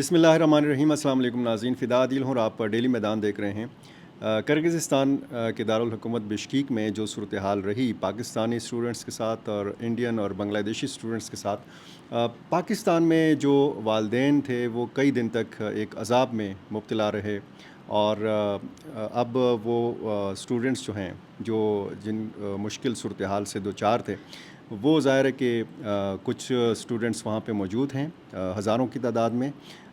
بسم اللہ الرحمن الرحیم۔ السلام علیکم ناظرین، فدا عادل ہوں اور آپ ڈیلی میدان دیکھ رہے ہیں۔ کرغزستان کے دارالحکومت بشکیک میں جو صورتحال رہی پاکستانی اسٹوڈنٹس کے ساتھ اور انڈین اور بنگلہ دیشی اسٹوڈنٹس کے ساتھ، پاکستان میں جو والدین تھے وہ کئی دن تک ایک عذاب میں مبتلا رہے، اور اب وہ اسٹوڈنٹس جو ہیں جن مشکل صورتحال سے دوچار تھے، وہ ظاہر ہے کہ کچھ اسٹوڈنٹس وہاں پہ موجود ہیں، ہزاروں کی تعداد میں،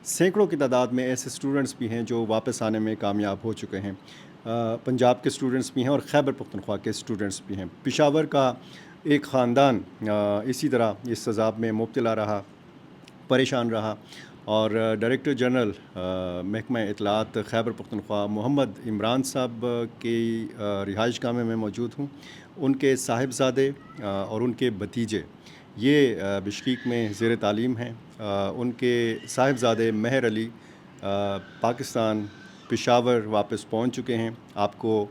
سینکڑوں کی تعداد میں ایسے اسٹوڈنٹس بھی ہیں جو واپس آنے میں کامیاب ہو چکے ہیں۔ پنجاب کے اسٹوڈنٹس بھی ہیں اور خیبر پختونخوا کے اسٹوڈنٹس بھی ہیں۔ پشاور کا ایک خاندان اسی طرح اس عذاب میں مبتلا رہا، پریشان رہا، اور ڈائریکٹر جنرل محکمہ اطلاعات خیبر پختونخوا محمد عمران صاحب کی رہائش گاہ میں میں موجود ہوں۔ ان کے صاحبزادے اور ان کے بھتیجے یہ بشکیک میں زیر تعلیم ہیں۔ ان کے صاحبزادے مہر علی پاکستان پشاور واپس پہنچ چکے ہیں، آپ کو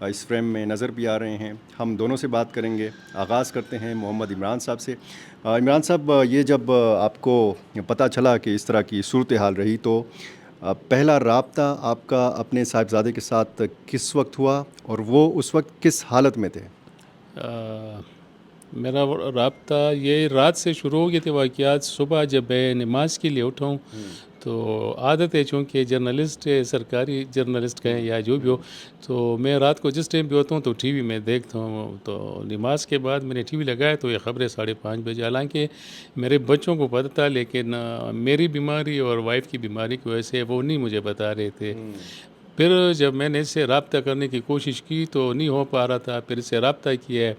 اس فریم میں نظر بھی آ رہے ہیں۔ ہم دونوں سے بات کریں گے۔ آغاز کرتے ہیں محمد عمران صاحب سے۔ عمران صاحب، یہ جب آپ کو پتہ چلا کہ اس طرح کی صورتحال رہی تو پہلا رابطہ آپ کا اپنے صاحبزادے کے ساتھ کس وقت ہوا اور وہ اس وقت کس حالت میں تھے؟ میرا رابطہ یہ رات سے شروع ہو گئے تھے واقعات۔ صبح جب میں نماز کے لیے اٹھا ہوں تو عادت ہے، چونکہ جرنلسٹ سرکاری جرنلسٹ کہیں یا جو بھی ہو، تو میں رات کو جس ٹائم بھی ہوتا ہوں تو ٹی وی میں دیکھتا ہوں۔ تو نماز کے بعد میں نے ٹی وی لگایا تو یہ خبریں 5:30 بجے، حالانکہ میرے بچوں کو پتہ تھا، لیکن میری بیماری اور وائف کی بیماری کی وجہ سے وہ نہیں مجھے بتا رہے تھے۔ پھر جب میں نے اس سے رابطہ کرنے کی کوشش کی تو نہیں ہو پا رہا تھا، پھر اس سے رابطہ کیا ہے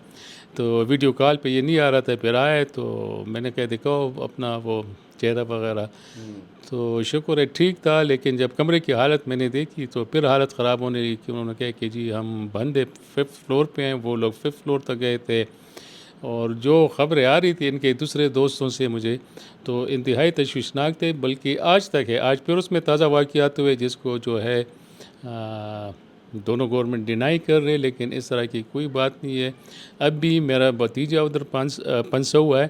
تو ویڈیو کال پہ یہ نہیں آ رہا تھا، پھر آئے تو میں نے کہا دکھاؤ اپنا وہ چہرہ وغیرہ، تو شکر ہے ٹھیک تھا۔ لیکن جب کمرے کی حالت میں نے دیکھی تو پھر حالت خراب ہونے لگی کہ انہوں نے کہا کہ جی ہم بندے 5th فلور پہ ہیں، وہ لوگ 5th فلور تک گئے تھے، اور جو خبریں آ رہی تھی ان کے دوسرے دوستوں سے مجھے تو انتہائی تشویشناک تھے، بلکہ آج تک ہے۔ آج پھر اس میں تازہ واقعات ہوئے جس کو جو ہے دونوں گورنمنٹ ڈینائی کر رہے، لیکن اس طرح کی کوئی بات نہیں ہے۔ اب بھی میرا بھتیجا ادھر پنسا ہوا ہے۔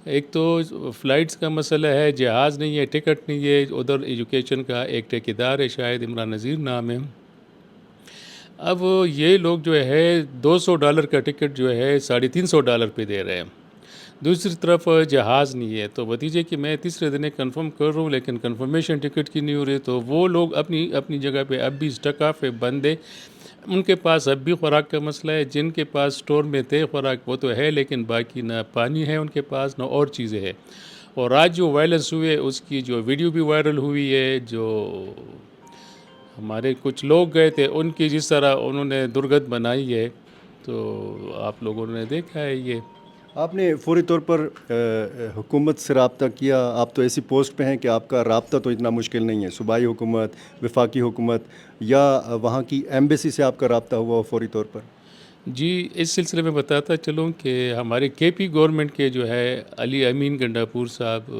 ایک تو فلائٹس کا مسئلہ ہے، جہاز نہیں ہے، ٹکٹ نہیں ہے، ادھر ایجوکیشن کا ایک ٹھیکیدار ہے، شاید عمران نذیر نام ہے۔ اب یہ لوگ جو ہے $200 کا ٹکٹ جو ہے $350 پہ دے رہے ہیں، دوسری طرف جہاز نہیں ہے۔ تو بھتیجے کی میں تیسرے دن کنفرم کر رہا ہوں، لیکن کنفرمیشن ٹکٹ کی نہیں ہو رہی، تو وہ لوگ اپنی جگہ پہ اب بھی اسٹک آف ہے، بند ہے۔ ان کے پاس اب بھی خوراک کا مسئلہ ہے، جن کے پاس سٹور میں تھے خوراک وہ تو ہے، لیکن باقی نہ پانی ہے ان کے پاس، نہ اور چیزیں ہے۔ اور آج جو وائلنس ہوئے اس کی جو ویڈیو بھی وائرل ہوئی ہے، جو ہمارے کچھ لوگ گئے تھے ان کی جس طرح انہوں نے درگت بنائی ہے، تو آپ لوگوں نے دیکھا ہے۔ یہ آپ نے فوری طور پر حکومت سے رابطہ کیا؟ آپ تو ایسی پوسٹ پہ ہیں کہ آپ کا رابطہ تو اتنا مشکل نہیں ہے، صوبائی حکومت، وفاقی حکومت یا وہاں کی ایمبیسی سے آپ کا رابطہ ہوا فوری طور پر؟ جی، اس سلسلے میں بتاتا چلوں کہ ہمارے کے پی گورنمنٹ کے جو ہے علی امین گنڈاپور صاحب،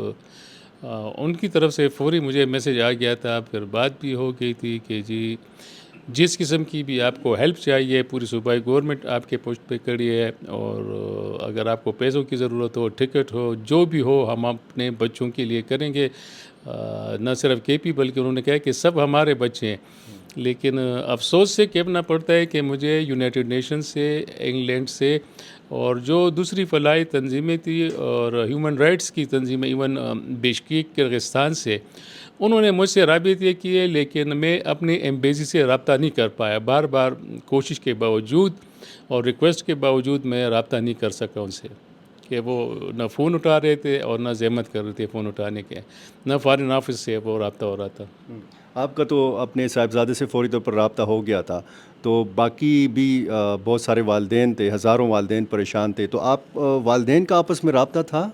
ان کی طرف سے فوری مجھے میسج آ گیا تھا، پھر بات بھی ہو گئی تھی کہ جی جس قسم کی بھی آپ کو ہیلپ چاہیے، پوری صوبائی گورنمنٹ آپ کے پوسٹ پہ کھڑی ہے، اور اگر آپ کو پیسوں کی ضرورت ہو، ٹکٹ ہو، جو بھی ہو، ہم اپنے بچوں کے لیے کریں گے۔ نہ صرف کے پی بلکہ انہوں نے کہا کہ سب ہمارے بچے ہیں۔ لیکن افسوس سے کہنا پڑتا ہے کہ مجھے یونائٹڈ نیشن سے، انگلینڈ سے، اور جو دوسری فلاحی تنظیمیں تھیں اور ہیومن رائٹس کی تنظیمیں، ایون بشکیک کرغزستان سے، انہوں نے مجھ سے رابطے کیے، لیکن میں اپنی ایمبیسی سے رابطہ نہیں کر پایا۔ بار بار کوشش کے باوجود اور ریکویسٹ کے باوجود میں رابطہ نہیں کر سکا ان سے، کہ وہ نہ فون اٹھا رہے تھے اور نہ زحمت کر رہے تھے فون اٹھانے کے، نہ فارن آفس سے وہ رابطہ ہو رہا تھا۔ آپ کا تو اپنے صاحبزادے سے فوری طور پر رابطہ ہو گیا تھا، تو باقی بھی بہت سارے والدین تھے، ہزاروں والدین پریشان تھے، تو آپ والدین کا آپس میں رابطہ تھا؟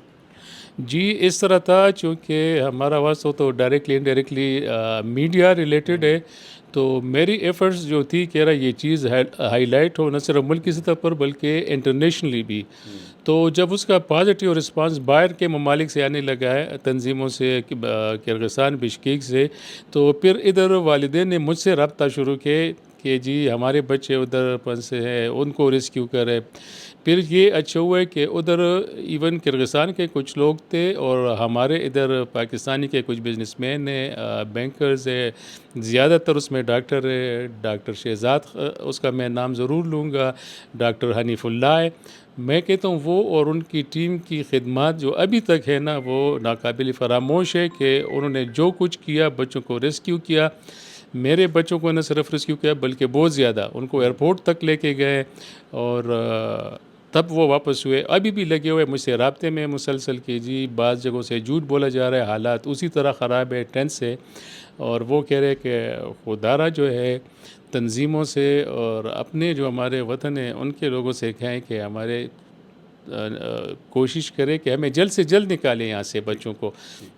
جی، اس طرح تھا، چونکہ ہمارا واسطہ تو ڈائریکٹلی انڈائریکٹلی میڈیا ریلیٹڈ ہے، تو میری ایفرٹس جو تھی کہ یہ چیز ہائی لائٹ ہو، نہ صرف ملکی سطح پر بلکہ انٹرنیشنلی بھی۔ تو جب اس کا پازیٹیو رسپانس باہر کے ممالک سے آنے لگا ہے، تنظیموں سے، کرغزستان بشکیک سے، تو پھر ادھر والدین نے مجھ سے رابطہ شروع کیے کہ جی ہمارے بچے ادھر پھنسے ہیں, ان کو ریسکیو کرے. پھر یہ اچھا ہوا ہے کہ ادھر ایون کرغزستان کے کچھ لوگ تھے اور ہمارے ادھر پاکستانی کے کچھ بزنس مین ہیں, بینکرز ہیں, زیادہ تر اس میں ڈاکٹر ہے, ڈاکٹر شہزاد اس کا میں نام ضرور لوں گا, ڈاکٹر حنیف اللہ ہے. میں کہتا ہوں وہ اور ان کی ٹیم کی خدمات جو ابھی تک ہے نا وہ ناقابل فراموش ہے, کہ انہوں نے جو کچھ کیا, بچوں کو ریسکیو کیا. میرے بچوں کو نہ صرف ریسکیو کیا بلکہ بہت زیادہ ان کو ایئرپورٹ تک لے کے گئے, اور تب وہ واپس ہوئے. ابھی بھی لگے ہوئے مجھ سے رابطے میں مسلسل کہ جی بعض جگہوں سے جھوٹ بولا جا رہا ہے, حالات اسی طرح خراب ہے ٹینس سے, اور وہ کہہ رہے کہ خدارہ جو ہے تنظیموں سے اور اپنے جو ہمارے وطن ہیں ان کے لوگوں سے کہیں کہ ہمارے کوشش کرے کہ ہمیں جلد سے جلد نکالیں یہاں سے بچوں کو,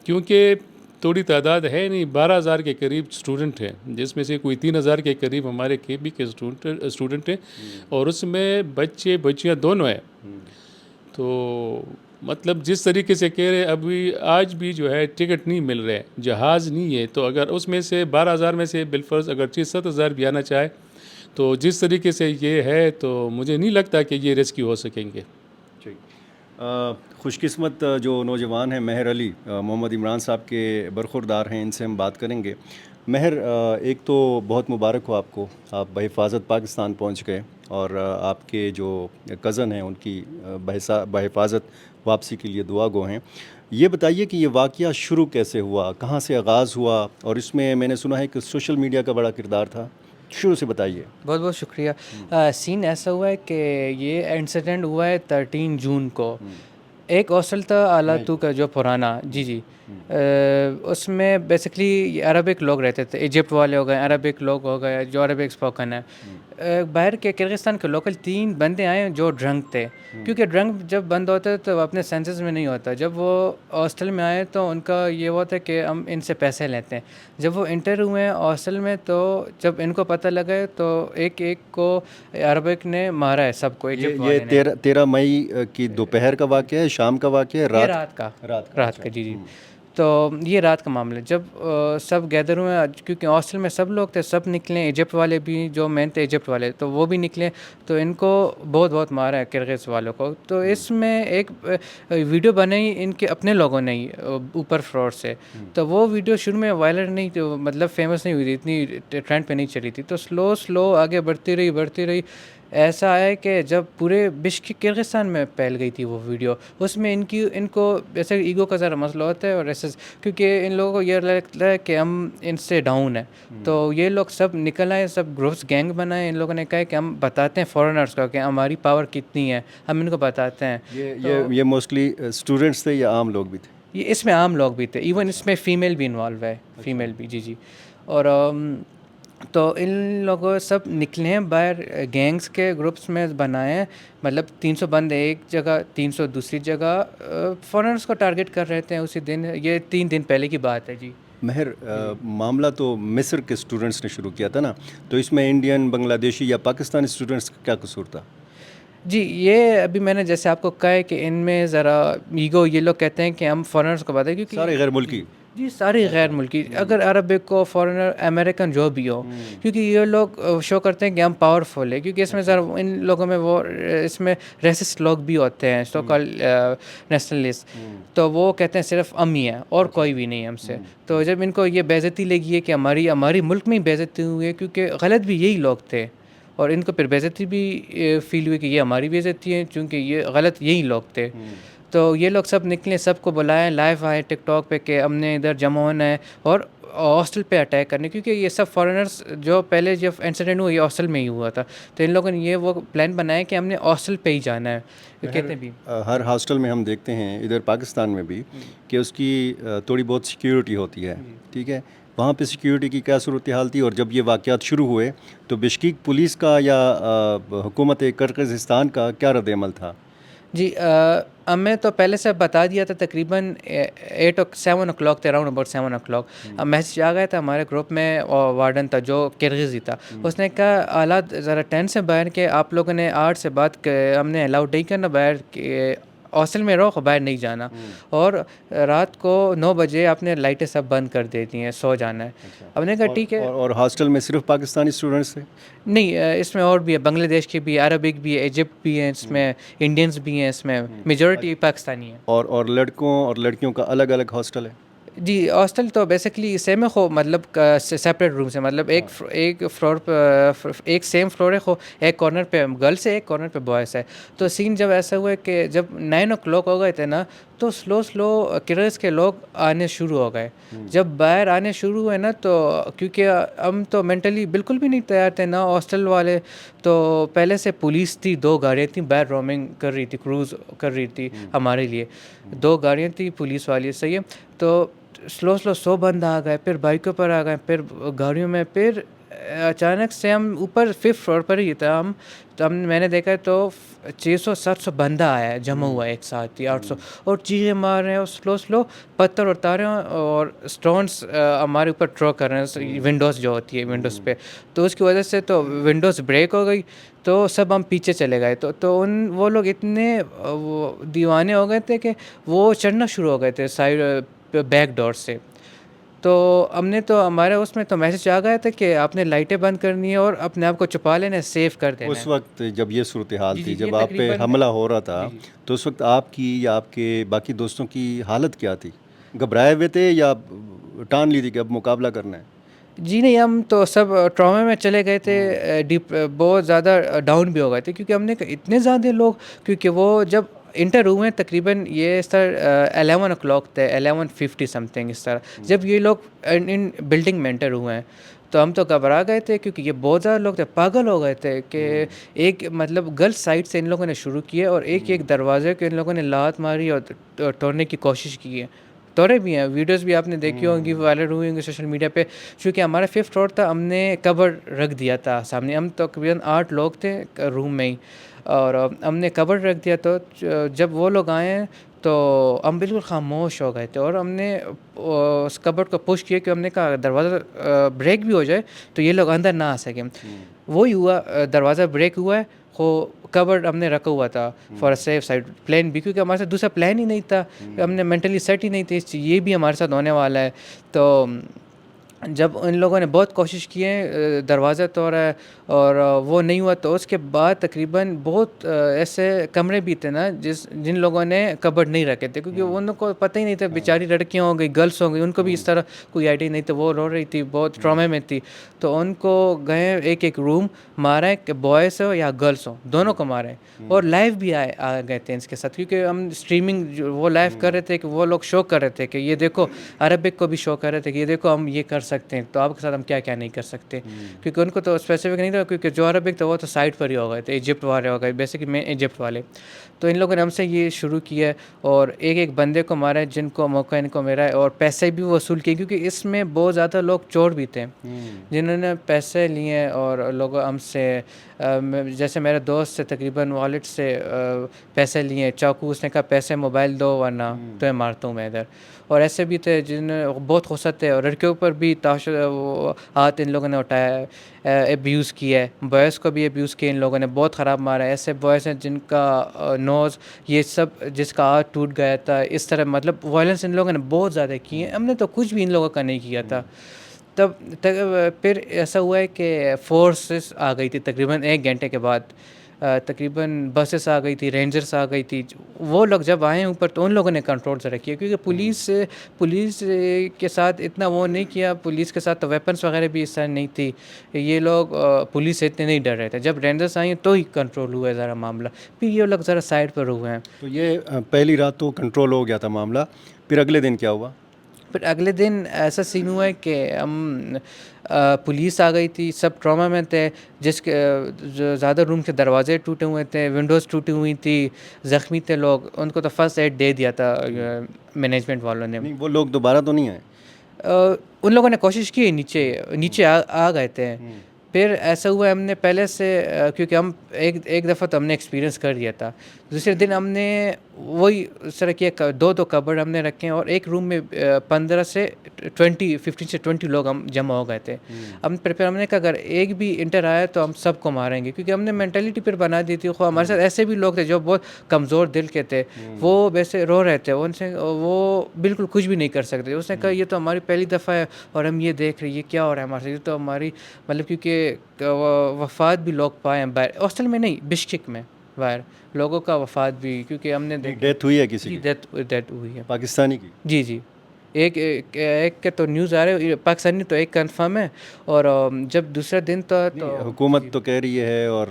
کیونکہ تھوڑی تعداد ہے نہیں, 12,000 کے قریب اسٹوڈنٹ ہیں, جس میں سے کوئی 3,000 کے قریب ہمارے کے بی کے اسٹوڈنٹ ہیں, اور اس میں بچے بچیاں دونوں ہیں. تو مطلب جس طریقے سے کہہ رہے ابھی آج بھی جو ہے ٹکٹ نہیں مل رہے, جہاز نہیں ہے, تو اگر اس میں سے 12,000 میں سے بالفرض اگر 7,000 بھی آنا چاہے تو جس طریقے سے یہ ہے تو مجھے نہیں لگتا کہ یہ ریسکیو ہو سکیں گے. خوش قسمت جو نوجوان ہیں مہر علی, محمد عمران صاحب کے برخوردار ہیں, ان سے ہم بات کریں گے. مہر, ایک تو بہت مبارک ہو آپ کو, آپ بحفاظت پاکستان پہنچ گئے, اور آپ کے جو کزن ہیں ان کی بحفاظت واپسی کے لیے دعا گو ہیں. یہ بتائیے کہ یہ واقعہ شروع کیسے ہوا, کہاں سے آغاز ہوا, اور اس میں نے سنا ہے کہ سوشل میڈیا کا بڑا کردار تھا. شروع سے بتائیے. بہت بہت شکریہ. سین ایسا ہوا ہے کہ یہ انسیڈنٹ ہوا ہے 13 جون کو. ایک ہاسٹل تھا آلاتو کا جو پرانا, جی اس میں بیسکلی عربک لوگ رہتے تھے, ایجپٹ والے ہو گئے, عربک لوگ ہو گئے جو عربک اسپوکن ہے. باہر کے کرغزستان کے لوکل 3 بندے آئے جو ڈرنک تھے, کیونکہ ڈرنک جب بند ہوتا ہے تو اپنے سینسز میں نہیں ہوتا. جب وہ ہاسٹل میں آئے تو ان کا یہ ہوتا ہے کہ ہم ان سے پیسے لیتے ہیں. جب وہ انٹر ہوئے ہاسٹل میں تو جب ان کو پتہ لگا تو ایک کو عربک نے مارا ہے سب کو. یہ 13 مئی کی دوپہر کا واقعہ ہے, شام کا واقعہ ہے, رات کا جی. تو یہ رات کا معاملہ جب سب گیدر ہوئے, کیونکہ ہاسٹل میں سب لوگ تھے, سب نکلے, ایجپٹ والے بھی جو مین تھے ایجپٹ والے تو وہ بھی نکلے, تو ان کو بہت مارا ہے کرغز والوں کو. تو اس میں ایک ویڈیو بنائی ان کے اپنے لوگوں نے ہی اوپر فلور سے, تو وہ ویڈیو شروع میں وائرل نہیں تھی, مطلب فیمس نہیں ہوئی تھی, اتنی ٹرینڈ پہ نہیں چلی تھی. تو سلو آگے بڑھتی رہی. ایسا ہے کہ جب پورے بشکیک کرغزستان میں پھیل گئی تھی وہ ویڈیو, اس میں ان کو ایسے ایگو کا ذرا مسئلہ ہوتا ہے, اور ایسے کیونکہ ان لوگوں کو یہ لگتا ہے کہ ہم ان سے ڈاؤن ہیں. تو یہ لوگ سب نکل آئے, سب گروپس گینگ بنائے, ان لوگوں نے کہا کہ ہم بتاتے ہیں فورنرس کو کہ ہماری پاور کتنی ہے, ہم ان کو بتاتے ہیں. یہ موسٹلی اسٹوڈنٹس تھے یا عام لوگ بھی تھے؟ یہ اس میں عام لوگ بھی تھے, ایون اس میں فیمیل بھی انوالو ہے, فیمیل بھی جی. اور تو ان لوگوں سب نکلے ہیں باہر, گینگز کے گروپس میں بنائے ہیں, مطلب 300 بندے ایک جگہ, 300 دوسری جگہ, فورنرس کو ٹارگٹ کر رہے تھے اسی دن. یہ 3 دن پہلے کی بات ہے جی. مہر, معاملہ تو مصر کے اسٹوڈنٹس نے شروع کیا تھا نا, تو اس میں انڈین, بنگلہ دیشی یا پاکستانی اسٹوڈنٹس کا کیا قصور تھا؟ جی یہ ابھی میں نے جیسے آپ کو کہا ہے کہ ان میں ذرا ایگو, یہ لوگ کہتے ہیں کہ ہم فورنرس کو بتائیں, کیونکہ سارے غیر ملکی, جی سارے غیر ملکی, اگر عربک کو, فورنر, امریکن جو بھی ہو, کیونکہ یہ لوگ شو کرتے ہیں کہ ہم پاورفل ہے, کیونکہ اس میں ذرا ان لوگوں میں وہ اس میں ریسسٹ لوگ بھی ہوتے ہیں, سو کال نیشنلسٹ, تو وہ کہتے ہیں صرف ہم ہی ہیں اور کوئی بھی نہیں ہم سے. تو جب ان کو یہ بے عزتی لگی ہے کہ ہماری ملک میں ہی بے عزتی ہوئی ہے, کیونکہ غلط بھی یہی لوگ تھے, اور ان کو پھر بے عزتی بھی فیل ہوئی کہ یہ ہماری بے عزتی ہے, چونکہ یہ غلط یہی لوگ تھے. تو یہ لوگ سب نکلے, سب کو بلائے, لائیو آئے ٹک ٹاک پہ کہ ہم نے ادھر جمع ہونا ہے اور ہاسٹل پہ اٹیک کرنے, کیونکہ یہ سب فارنرس جو پہلے جب انسیڈنٹ ہوا یہ ہاسٹل میں ہی ہوا تھا, تو ان لوگوں نے یہ وہ پلان بنایا کہ ہم نے ہاسٹل پہ ہی جانا ہے. کہتے بھی ہر ہاسٹل میں ہم دیکھتے ہیں ادھر پاکستان میں بھی کہ اس کی تھوڑی بہت سیکیورٹی ہوتی ہے, ٹھیک ہے, وہاں پہ سیکیورٹی کی کیا صورتحال تھی, اور جب یہ واقعات شروع ہوئے تو بشکیک پولیس کا یا حکومت کرغزستان کا کیا رد عمل تھا؟ جی ہمیں تو پہلے سے بتا دیا تھا, تقریباً 7 o'clock تھے, اراؤنڈ اباؤٹ 7 o'clock میسج آ گیا تھا ہمارے گروپ میں. وارڈن تھا جو کرغز ہی تھا, اس نے کہا حالات ذرا ٹینٹ سے باہر کے, آپ لوگوں نے 8 سے بات ہم نے الاؤڈ نہیں کرنا باہر کہ ہاسٹل میں رہو باہر نہیں جانا, اور رات کو 9 بجے آپ نے لائٹیں سب بند کر دیتی ہیں, سو جانا ہے. ہم نے کہا ٹھیک ہے. اور ہاسٹل میں صرف پاکستانی اسٹوڈنٹس تھے؟ نہیں, اس میں اور بھی ہے, بنگلہ دیش کے بھی, عربک بھی ہے, ایجپٹ بھی ہیں اس میں, انڈینس بھی ہیں اس میں, میجورٹی پاکستانی ہیں. اور لڑکوں اور لڑکیوں کا الگ الگ ہاسٹل ہے؟ جی, ہاسٹل تو بیسکلی سیم ہے خو, مطلب سیپریٹ رومس ہیں, مطلب ایک فلور پہ ایک سیم فلور ہے خو, ایک کارنر پہ گرلس ہے, ایک کارنر پہ بوائز ہے. تو سین جب ایسا ہوا ہے کہ جب 9 o'clock ہو گئے تھے نا, تو سلو کررز کے لوگ آنے شروع ہو گئے. جب باہر آنے شروع ہوئے نا, تو کیونکہ ہم تو مینٹلی بالکل بھی نہیں تیار تھے نا ہاسٹل والے, تو پہلے سے پولیس تھی, 2 گاڑیاں تھیں باہر رومنگ کر رہی تھی, کروز کر رہی تھی ہمارے لیے, 2 گاڑیاں تھیں پولیس والی, صحیح ہے. تو سلو 100 بند آ گئے, پھر بائکوں پر آ گئے, پھر گاڑیوں میں, پھر اچانک سے ہم اوپر 5th فلور پر ہی تھا ہم, تو میں نے دیکھا تو 600-700 بندہ آیا ہے, جمع ہوا ہے ایک ساتھ ہی, 800, اور چیزیں مار رہے ہیں, اور سلو پتھر اٹھا رہے ہیں, اور اسٹونس ہمارے اوپر تھرو کر رہے ہیں, ونڈوز جو ہوتی ہے ونڈوز پہ, تو اس کی وجہ سے تو ونڈوز بریک ہو گئی. تو سب ہم پیچھے چلے گئے, تو وہ لوگ اتنے دیوانے ہو گئے تھے کہ وہ چڑھنا شروع ہو گئے تھے سائڈ بیک ڈور سے. تو ہم نے تو ہمارے اس میں تو میسج آ گیا تھا کہ آپ نے لائٹیں بند کرنی ہے اور اپنے آپ کو چھپا لینا ہے, سیف کر دینا ہے. اس وقت جب یہ صورتحال تھی, جی, جب آپ پہ حملہ ہو رہا تھا, تو اس وقت آپ کی یا آپ کے باقی دوستوں کی حالت کیا تھی؟ گھبرائے ہوئے تھے یا ٹان لی تھی کہ اب مقابلہ کرنا ہے؟ جی نہیں, ہم تو سب ٹرامے میں چلے گئے تھے, ڈیپ بہت زیادہ ڈاؤن بھی ہو گئے تھے, کیونکہ ہم نے اتنے زیادہ لوگ, کیونکہ وہ جب انٹر ہوئے ہیں تقریباً یہ اس طرح 11 o'clock تھے, 11:50 سم تھنگ اس طرح, جب یہ لوگ ان بلڈنگ میں انٹر ہوئے ہیں, تو ہم تو گھبرا گئے تھے, کیونکہ یہ بہت زیادہ لوگ تھے, پاگل ہو گئے تھے کہ ایک مطلب گرلس سائڈ سے ان لوگوں نے شروع کیے, اور ایک دروازے کے ان لوگوں نے لات ماری اور توڑنے کی کوشش کی ہے. توڑے بھی ہیں, ویڈیوز بھی آپ نے دیکھی ہوں گی, وائرل ہوئی ہوں گی سوشل میڈیا پہ. چونکہ ہمارا 5th فلور تھا, ہم نے کبر رکھ دیا تھا سامنے, ہم تقریباً 8 لوگ تھے روم میں ہی, اور ہم نے کبر رکھ دیا. تو جب وہ لوگ آئے ہیں تو ہم بالکل خاموش ہو گئے تھے, اور ہم نے اس کبر کو پش کیا کہ ہم نے کہا دروازہ بریک بھی ہو جائے تو یہ لوگ اندر نہ آ سکیں. وہی ہوا, دروازہ بریک ہوا ہے, کبر ہم نے رکھا ہوا تھا فار سیف سائڈ پلان بھی, کیونکہ ہمارے ساتھ دوسرا پلان ہی نہیں تھا, ہم نے مینٹلی سیٹ ہی نہیں تھی, یہ بھی ہمارے ساتھ ہونے والا ہے. تو جب ان لوگوں نے بہت کوشش کی ہے, دروازہ توڑا ہے, اور وہ نہیں ہوا, تو اس کے بعد تقریباً بہت ایسے کمرے بھی تھے نا جن لوگوں نے کبڈ نہیں رکھے تھے, کیونکہ ان کو پتہ ہی نہیں تھا, بیچاری لڑکیاں ہو گئی, گرلس ہو گئی, ان کو بھی اس طرح کوئی آئیڈیا نہیں تھا, وہ رو رہی تھی, بہت ٹرامے میں تھی. تو ان کو گئے ایک روم مارا ہے, کہ بوائز ہو یا گرلس ہو, دونوں کو مارا ہے, اور لائیو بھی آ گئے تھے اس کے ساتھ, کیونکہ ہم اسٹریمنگ وہ لائیو کر رہے تھے, کہ وہ لوگ شو کر رہے تھے کہ یہ دیکھو, عربک کو بھی شو کر رہے تھے کہ یہ دیکھو ہم یہ کر سکتے ہیں, تو آپ کے ساتھ ہم کیا کیا نہیں کر سکتے. کیونکہ ان کو تو اسپیسیفک نہیں تھا, کیونکہ جو عربک تھا وہ تو سائڈ پر ہی ہو گئے تھے, ایجپٹ والے ہو گئے, بیسکلی میں ایجپٹ والے. تو ان لوگوں نے ہم سے یہ شروع کیا ہے, اور ایک بندے کو مارا ہے, جن کو موقع ان کو میرا ہے, اور پیسے بھی وصول کیے, کیونکہ اس میں بہت زیادہ لوگ چور بھی تھے جنہوں نے پیسے لیے, اور لوگ ہم سے, جیسے میرے دوست سے تقریباً والٹ سے پیسے لیے, چاقو, اس نے کہا پیسے موبائل دو ورنہ تو میں مارتا ہوں میں ادھر. اور ایسے بھی تھے جن بہت غصہ تھے, اور لڑکیوں پر بھی ہاتھ ان لوگوں نے اٹھایا ہے, ابیوز کیا ہے, بوائز کو بھی ابیوز کیا ان لوگوں نے, بہت خراب مارا ہے. ایسے بوائز ہیں جن کا نوز یہ سب, جس کا ہاتھ ٹوٹ گیا تھا, اس طرح مطلب وائلنس ان لوگوں نے بہت زیادہ کی ہے. ہم نے تو کچھ بھی ان لوگوں کا نہیں کیا تھا. تب پھر ایسا ہوا ہے کہ فورسز آ گئی تھی تقریباً 1 گھنٹے کے بعد, تقریباً بسز آ گئی تھی, رینجرس آ گئی تھی. وہ لوگ جب آئے اوپر تو ان لوگوں نے کنٹرول سے رکھی ہے, کیونکہ پولیس کے ساتھ اتنا وہ نہیں کیا, پولیس کے ساتھ تو ویپنس وغیرہ بھی اس طرح نہیں تھی, یہ لوگ پولیس سے اتنے نہیں ڈر رہے تھے. جب رینجرس آئیں تو ہی کنٹرول ہوا ہے ذرا معاملہ, پھر یہ لوگ ذرا سائڈ پر ہوئے ہیں. تو یہ پہلی رات تو کنٹرول ہو گیا تھا معاملہ, پھر اگلے دن کیا ہوا؟ پھر اگلے دن ایسا سین ہوا ہے کہ ہم پولیس آ گئی تھی, سب ٹراما میں تھے, جس کے جو زیادہ روم کے دروازے ٹوٹے ہوئے تھے, ونڈوز ٹوٹی ہوئی تھی, زخمی تھے لوگ, ان کو تو فرسٹ ایڈ دے دیا تھا مینجمنٹ والوں نے. نہیں, وہ لوگ دوبارہ تو نہیں آئے؟ ان لوگوں نے کوشش کی, نیچے آ گئے تھے. پھر ایسا ہوا ہم نے پہلے سے, کیونکہ ہم ایک دفعہ تو ہم نے ایکسپیرینس کر دیا تھا, دوسرے دن ہم نے وہی اس طرح کی دو کبرڈ ہم نے رکھے ہیں اور ایک روم میں 15 سے 15 سے 20 لوگ ہم جمع ہو گئے تھے. ہم نے کہا اگر ایک بھی انٹر آیا تو ہم سب کو ماریں گے, کیونکہ ہم نے مینٹلٹی پھر بنا دی تھی. ہمارے ساتھ ایسے بھی لوگ تھے جو بہت کمزور دل کے تھے, وہ ویسے رو رہے تھے, ان سے وہ بالکل کچھ بھی نہیں کر سکتے. اس نے کہا یہ تو ہماری پہلی دفعہ ہے اور ہم یہ دیکھ رہے ہیں یہ کیا ہو رہا ہے ہمارے ساتھ. یہ تو ہماری مطلب کیونکہ وفات بھی لوگ پائے ہیں باہر, ہاسٹل میں نہیں بشکک میں باہر لوگوں کا وفات بھی, کیونکہ ہم نے ڈیتھ ہوئی ہے کسی کی, ڈیتھ ہوئی ہے پاکستانی کی. جی ایک کے تو نیوز آ رہے پاکستانی تو ایک کنفرم ہے, اور جب دوسرا دن تو حکومت تو کہہ رہی ہے اور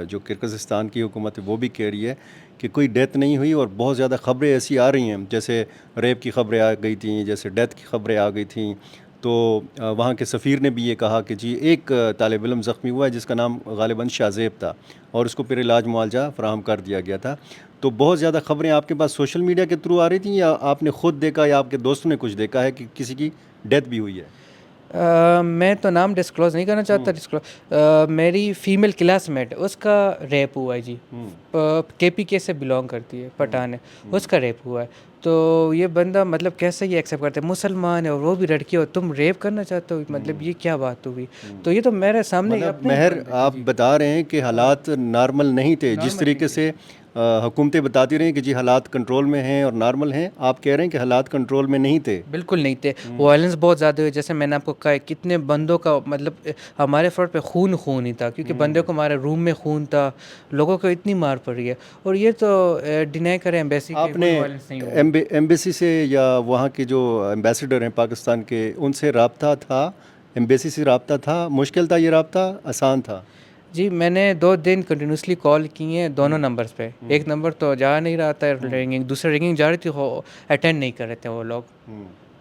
جو کرغزستان کی حکومت ہے وہ بھی کہہ رہی ہے کہ کوئی ڈیتھ نہیں ہوئی, اور بہت زیادہ خبریں ایسی آ رہی ہیں جیسے ریپ کی خبریں آ گئی تھیں, جیسے ڈیتھ کی خبریں آ گئی تھیں. تو وہاں کے سفیر نے بھی یہ کہا کہ جی ایک طالب علم زخمی ہوا ہے جس کا نام غالباً شاذیب تھا, اور اس کو پھر علاج معالجہ فراہم کر دیا گیا تھا. تو بہت زیادہ خبریں آپ کے پاس سوشل میڈیا کے تھرو آ رہی تھیں, یا آپ نے خود دیکھا یا آپ کے دوستوں نے کچھ دیکھا ہے کہ کسی کی ڈیتھ بھی ہوئی ہے؟ میں تو نام ڈسکلوز نہیں کرنا چاہتا. میری فیمیل کلاس میٹ اس کا ریپ ہوا ہے جی, KPK سے بلانگ کرتی ہے, پٹھان ہے, اس کا ریپ ہوا ہے. تو یہ بندہ مطلب کیسے یہ ایکسیپٹ کرتا ہے, مسلمان ہے اور وہ بھی لڑکی ہو, تم ریپ کرنا چاہتے ہو, مطلب یہ کیا بات ہوئی. تو یہ تو میرے سامنے مہر آپ بتا رہے ہیں کہ حالات نارمل نہیں تھے, جس طریقے سے حکومتیں بتاتی رہیں کہ جی حالات کنٹرول میں ہیں اور نارمل ہیں, آپ کہہ رہے ہیں کہ حالات کنٹرول میں نہیں تھے. بالکل نہیں تھے, وائلنس بہت زیادہ ہوئی. جیسے میں نے آپ کو کہا کتنے بندوں کا مطلب ہمارے فلور پہ خون ہی تھا, کیونکہ بندے کو ہمارے روم میں خون تھا, لوگوں کو اتنی مار پڑی ہے. اور یہ تو ڈینائی کریں ایمبیسی, آپ نے ایمبیسی سے یا وہاں کے جو ایمبیسیڈر ہیں پاکستان کے, ان سے رابطہ تھا, ایمبیسی سے رابطہ تھا, مشکل تھا یہ رابطہ, آسان تھا؟ جی میں نے 2 دن کنٹینیوسلی کال کی ہیں دونوں نمبرز پہ. ایک نمبر تو جا نہیں رہا تھا رنگنگ, دوسرا رنگنگ جا رہی تھی, وہ اٹینڈ نہیں کر رہے تھے وہ لوگ.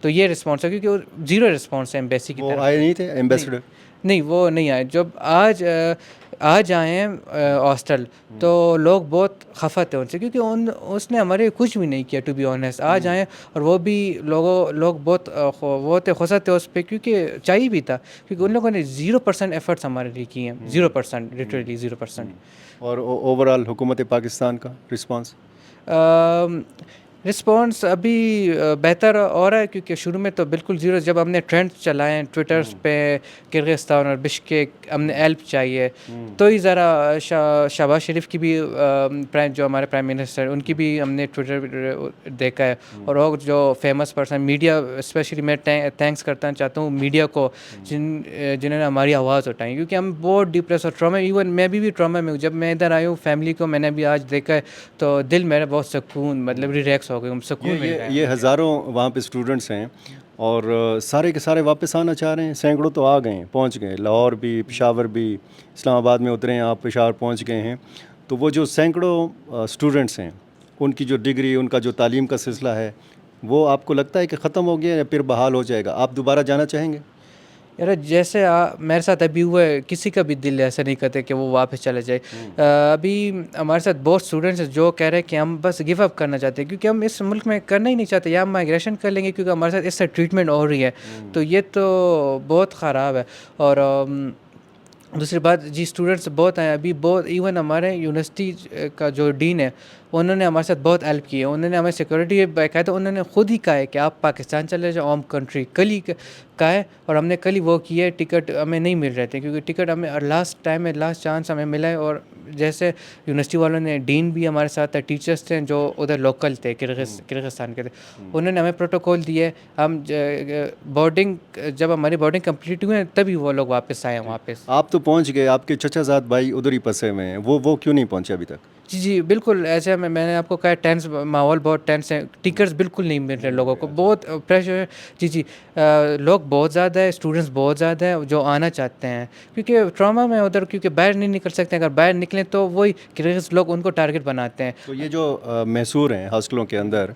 تو یہ رسپانس ہے, کیونکہ وہ زیرو رسپانس ہے ایمبیسی کی طرف. آئے نہیں تھے ایمبیسیڈر؟ نہیں وہ نہیں آئے. جب آج آئے ہیں ہاسٹل تو لوگ بہت خفا تھے ان سے, کیونکہ اس نے ہمارے کچھ بھی نہیں کیا ٹو بی آنیسٹ. آج آئے اور وہ بھی لوگ بہت وہ تھے, خوشا تھے اس پہ, کیونکہ چاہیے بھی تھا, کیونکہ ان لوگوں نے 0% ایفرٹس ہمارے لیے کیے ہیں, 0%, لٹرلی 0%. اور اوور آل حکومت پاکستان کا رسپانس؟ رسپانس ابھی بہتر ہو رہا ہے, کیونکہ شروع میں تو بالکل زیرو. جب ہم نے ٹرینڈ چلائے ہیں ٹویٹرز پہ کرغزستان اور بشکیک, ہم نے ہیلپ چاہیے, تو ہی ذرا شہباز شریف کی بھی جو ہمارے پرائم منسٹر ان کی بھی ہم نے ٹویٹر دیکھا ہے. اور جو فیمس پرسن میڈیا, اسپیشلی میں تھینکس کرنا چاہتا ہوں میڈیا کو, جنہوں نے ہماری آواز اٹھائی, کیونکہ ہم بہت ڈپریس اور ٹراما, ایون میں بھی ٹراما میں ہوں. جب میں ادھر آئی ہوں فیملی کو میں نے بھی آج دیکھا ہے تو دل میرا بہت سکون, مطلب ریلیکس ہو گئی, سکون مل گیا. یہ ہزاروں وہاں پہ اسٹوڈنٹس ہیں اور سارے کے سارے واپس آنا چاہ رہے ہیں. سینکڑوں تو آ گئے ہیں, پہنچ گئے, لاہور بھی, پشاور بھی, اسلام آباد میں اترے ہیں آپ, پشاور پہنچ گئے ہیں. تو وہ جو سینکڑوں اسٹوڈنٹس ہیں, ان کی جو ڈگری, ان کا جو تعلیم کا سلسلہ ہے, وہ آپ کو لگتا ہے کہ ختم ہو گیا یا پھر بحال ہو جائے گا؟ آپ دوبارہ جانا چاہیں گے؟ یار جیسے میرے ساتھ ابھی ہوا ہے, کسی کا بھی دل ایسا نہیں کرتے کہ وہ واپس چلے جائے. ابھی ہمارے ساتھ بہت اسٹوڈنٹس ہیں جو کہہ رہے ہیں کہ ہم بس گیو اپ کرنا چاہتے ہیں, کیونکہ ہم اس ملک میں کرنا ہی نہیں چاہتے, یا ہم مائگریشن کر لیں گے, کیونکہ ہمارے ساتھ اس سے ٹریٹمنٹ ہو رہی ہے. تو یہ تو بہت خراب ہے. اور دوسری بات جی, اسٹوڈنٹس بہت ہیں ابھی, بہت ایون ہمارے یونیورسٹی کا جو ڈین ہے انہوں نے ہمارے ساتھ بہت ہیلپ کی ہے. انہوں نے ہمیں سیکورٹی باقاعدہ انہوں نے خود ہی کہا ہے کہ آپ پاکستان چلے جاؤ, ہوم کنٹری, کل ہی کہا ہے. اور ہم نے کل ہی وہ کیا ہے. ٹکٹ ہمیں نہیں مل رہے تھے, کیونکہ ٹکٹ ہمیں لاسٹ ٹائم میں لاسٹ چانس ہمیں ملا ہے. اور جیسے یونیورسٹی والوں نے, ڈین بھی ہمارے ساتھ تھا, ٹیچرس تھے جو ادھر لوکل تھے, کرغزستان کے تھے, انہوں نے ہمیں پروٹوکول دیے. ہم بورڈنگ, جب ہماری بورڈنگ کمپلیٹ ہوئی تبھی وہ لوگ واپس آئے. واپس آپ تو پہنچ گئے, آپ کے چچا زاد بھائی ادھر ہی پھنسے ہوئے ہیں, وہ کیوں نہیں پہنچے ابھی تک؟ جی بالکل ایسے میں نے آپ کو کہا ٹینس, ماحول بہت ٹینس ہے, ٹکٹس بالکل نہیں مل رہے لوگوں کو, بہت پریشر ہے. جی لوگ بہت زیادہ ہے, اسٹوڈنٹس بہت زیادہ ہیں جو آنا چاہتے ہیں, کیونکہ ٹراما میں ادھر, کیونکہ باہر نہیں نکل سکتے. اگر باہر نکلیں تو وہی کرغز لوگ ان کو ٹارگٹ بناتے ہیں. تو یہ جو محصور ہیں ہاسٹلوں کے اندر,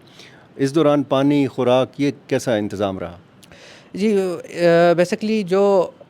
اس دوران پانی, خوراک, یہ کیسا انتظام رہا؟ جی بیسکلی جو